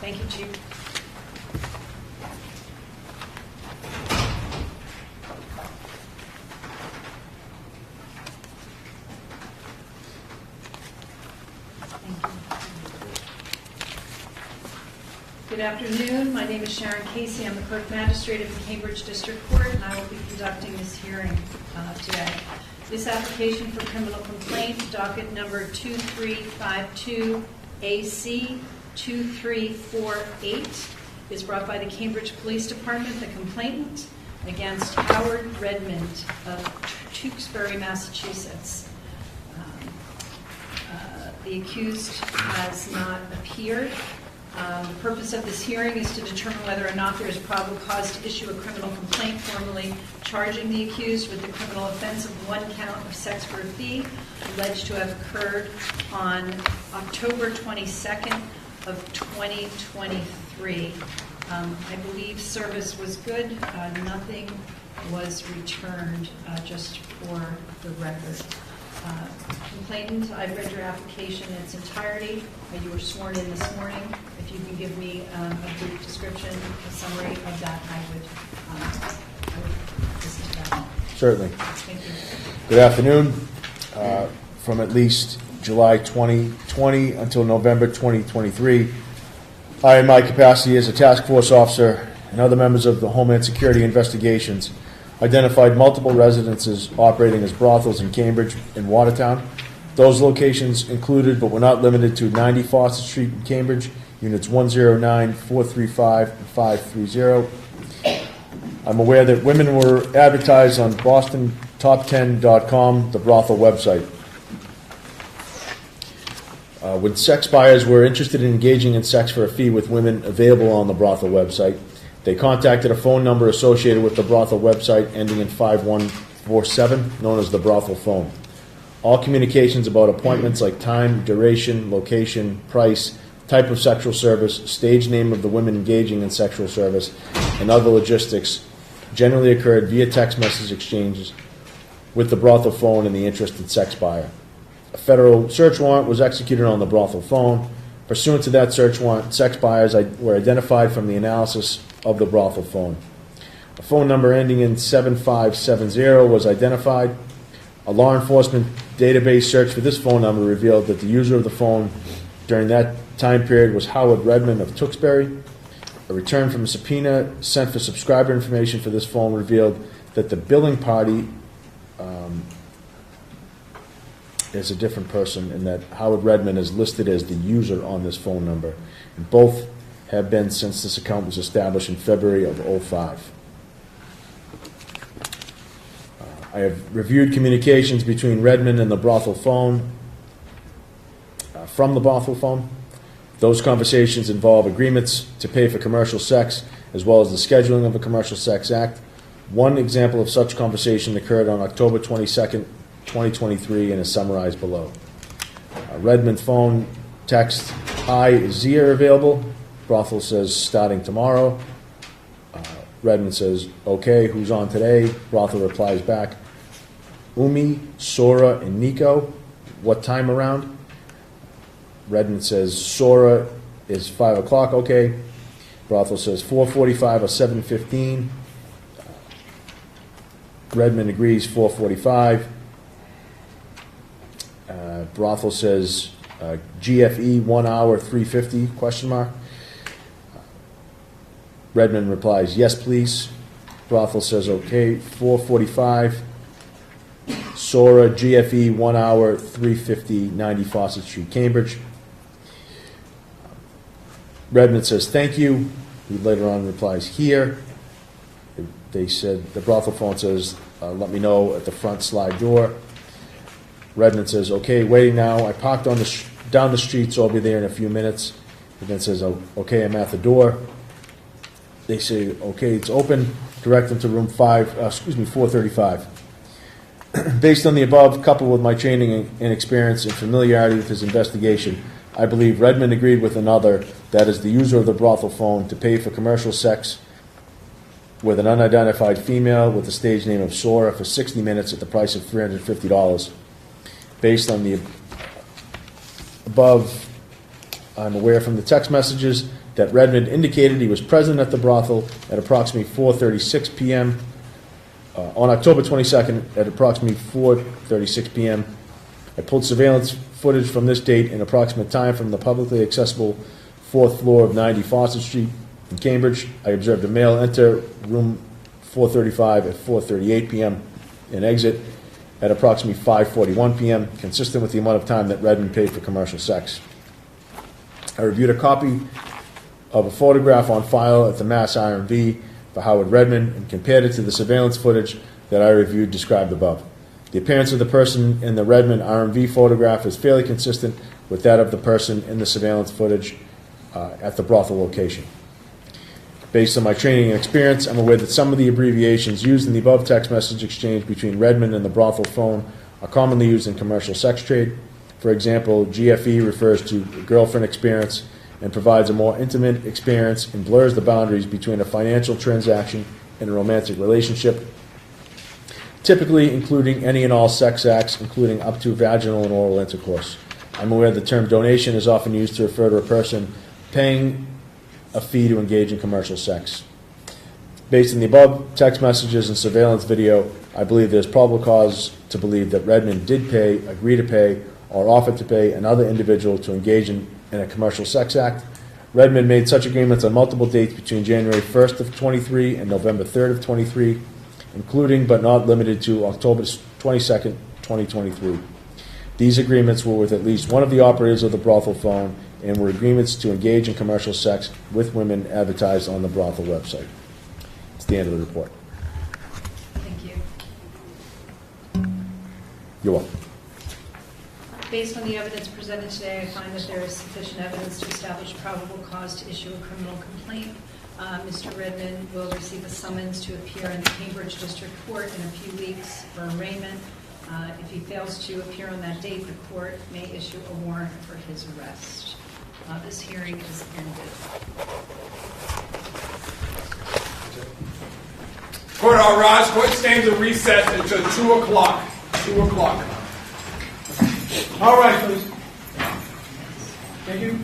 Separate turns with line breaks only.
Thank you, Chief. Good afternoon. My name is Sharon Casey. I'm the Clerk Magistrate of the Cambridge District Court, and I will be conducting this hearing today. This application for criminal complaint, docket number 2352 AC 2348, is brought by the Cambridge Police Department, the complainant, against Howard Redmond of Tewksbury, Massachusetts. The accused has not appeared. The purpose of this hearing is to determine whether or not there is probable cause to issue a criminal complaint formally charging the accused with the criminal offense of one count of sex for a fee alleged to have occurred on October 22nd of 2023. I believe service was good. Nothing was returned, just for the record. Complainant, I've read your application in its entirety. You were sworn in this morning. If you can give me a brief description, a summary of that, I would listen to that.
Certainly.
Thank you.
Good afternoon. From at least July 2020 until November 2023, I, in my capacity as a task force officer and other members of the Homeland Security investigations, identified multiple residences operating as brothels in Cambridge and Watertown. Those locations included, but were not limited to, 90 Foster Street in Cambridge, units 109, 435, and 530. I'm aware that women were advertised on BostonTop10.com, the brothel website. When sex buyers were interested in engaging in sex for a fee with women available on the brothel website, they contacted a phone number associated with the brothel website ending in 5147, known as the brothel phone. All communications about appointments like time, duration, location, price, type of sexual service, stage name of the women engaging in sexual service, and other logistics generally occurred via text message exchanges with the brothel phone and the interested sex buyer. A federal search warrant was executed on the brothel phone. Pursuant to that search warrant, sex buyers were identified from the analysis of the brothel phone. A phone number ending in 7570 was identified. A law enforcement database search for this phone number revealed that the user of the phone during that time period was Howard Redmond of Tewksbury. A return from a subpoena sent for subscriber information for this phone revealed that the billing party is a different person, and that Howard Redmond is listed as the user on this phone number. And both have been since this account was established in February of 2005. I have reviewed communications between Redmond and the brothel phone, from the brothel phone. Those conversations involve agreements to pay for commercial sex, as well as the scheduling of a commercial sex act. One example of such conversation occurred on October 22nd, 2023, and is summarized below. Redmond phone text, "Hi, is Zia available?" Brothel says, "Starting tomorrow." Redmond says, "Okay, who's on today?" Brothel replies back, "Umi, Sora, and Nico. What time around?" Redmond says, "Sora is 5 o'clock, okay." Brothel says 4:45 or 7:15. Redmond agrees 4:45. Brothel says GFE 1 hour 350 question mark. Redmond replies, "Yes, please." Brothel says, "Okay, 4:45. Sora, GFE 1 hour 350, 90 Fawcett Street, Cambridge." Redmond says, "Thank you." He later on replies, "Here." They said, the brothel phone says, "Let me know at the front slide door." Redmond says, "Okay, waiting now. I parked on down the street, so I'll be there in a few minutes." He then says, "Okay, I'm at the door." They say, "Okay, it's open." Direct them to room 435. Based on the above, coupled with my training and experience and familiarity with his investigation, I believe Redmond agreed with another, that is the user of the brothel phone, to pay for commercial sex with an unidentified female with the stage name of Sora for 60 minutes at the price of $350. Based on the above, I'm aware from the text messages that Redmond indicated he was present at the brothel at approximately 4:36 p.m. On October 22nd at approximately 4:36 p.m. I pulled surveillance footage from this date in approximate time from the publicly accessible 4th floor of 90 Foster Street in Cambridge. I observed a male enter room 435 at 4:38 p.m. and exit at approximately 5:41 p.m., consistent with the amount of time that Redmond paid for commercial sex. I reviewed a copy of a photograph on file at the Mass RMV for Howard Redmond and compared it to the surveillance footage that I reviewed described above. The appearance of the person in the Redmond RMV photograph is fairly consistent with that of the person in the surveillance footage at the brothel location. Based on my training and experience, I'm aware that some of the abbreviations used in the above text message exchange between Redmond and the brothel phone are commonly used in commercial sex trade. For example, GFE refers to girlfriend experience and provides a more intimate experience and blurs the boundaries between a financial transaction and a romantic relationship, typically including any and all sex acts, including up to vaginal and oral intercourse. I'm aware the term donation is often used to refer to a person paying a fee to engage in commercial sex. Based on the above text messages and surveillance video, I believe there's probable cause to believe that Redmond did pay, agree to pay, or offer to pay another individual to engage in a commercial sex act. Redmond made such agreements on multiple dates between January 1st of 23 and November 3rd of 23, including but not limited to October 22nd, 2023. These agreements were with at least one of the operators of the brothel phone and were agreements to engage in commercial sex with women advertised on the brothel website. It's the end of the report.
Thank you.
You're welcome.
Based on the evidence presented today, I find that there is sufficient evidence to establish probable cause to issue a criminal complaint. Mr. Redmond will receive a summons to appear in the Cambridge District Court in a few weeks for arraignment. If he fails to appear on that date, the court may issue a warrant for his arrest. This hearing is ended.
Court all rise. Court stands at recess until 2 o'clock. 2 o'clock. All right, please. Thank you.